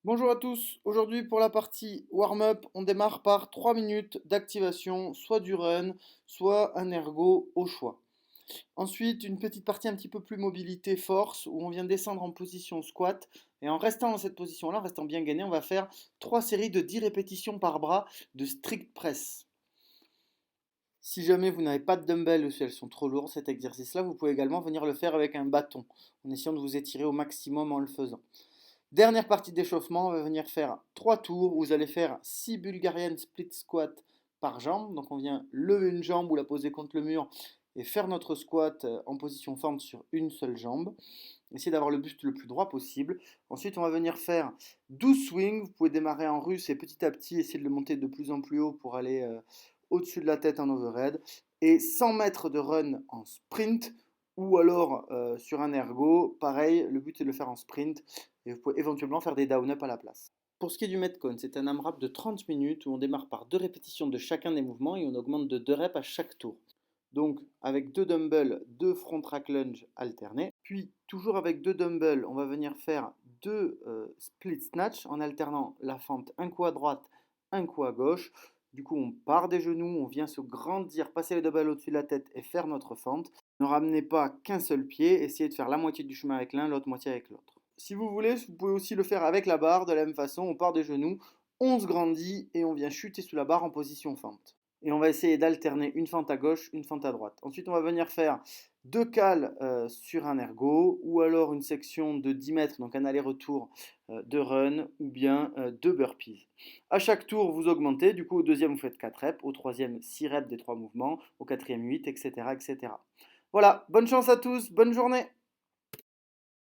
Bonjour à tous, aujourd'hui pour la partie warm-up, on démarre par 3 minutes d'activation, soit du run, soit un ergo au choix. Ensuite, une petite partie un petit peu plus mobilité force, où on vient descendre en position squat, et en restant dans cette position-là, en restant bien gainé, on va faire 3 séries de 10 répétitions par bras de strict press. Si jamais vous n'avez pas de dumbbell ou si elles sont trop lourdes, cet exercice-là, vous pouvez également venir le faire avec un bâton, en essayant de vous étirer au maximum en le faisant. Dernière partie d'échauffement, on va venir faire 3 tours. Vous allez faire 6 Bulgarian split squat par jambe. Donc on vient lever une jambe ou la poser contre le mur et faire notre squat en position fente sur une seule jambe. Essayez d'avoir le buste le plus droit possible. Ensuite, on va venir faire 12 swings. Vous pouvez démarrer en russe et petit à petit essayer de le monter de plus en plus haut pour aller au-dessus de la tête en overhead. Et 100 mètres de run en sprint ou alors sur un ergo. Pareil, le but est de le faire en sprint et vous pouvez éventuellement faire des down-up à la place. Pour ce qui est du Metcon, c'est un AMRAP de 30 minutes où on démarre par 2 répétitions de chacun des mouvements et on augmente de 2 reps à chaque tour. Donc avec 2 dumbbells, 2 front rack lunge alternés. Puis toujours avec 2 dumbbells, on va venir faire 2 split snatch en alternant la fente un coup à droite, un coup à gauche. Du coup, on part des genoux, on vient se grandir, passer les dumbbells au-dessus de la tête et faire notre fente. Ne ramenez pas qu'un seul pied, essayez de faire la moitié du chemin avec l'un, l'autre moitié avec l'autre. Si vous voulez, vous pouvez aussi le faire avec la barre de la même façon. On part des genoux, on se grandit et on vient chuter sous la barre en position fente. Et on va essayer d'alterner une fente à gauche, une fente à droite. Ensuite, on va venir faire 2 cales sur un ergo ou alors une section de 10 mètres, donc un aller-retour de run ou bien 2 burpees. À chaque tour, vous augmentez. Du coup, au deuxième, vous faites 4 reps. Au troisième, 6 reps des 3 mouvements. Au quatrième, 8, etc., etc. Voilà, bonne chance à tous, bonne journée.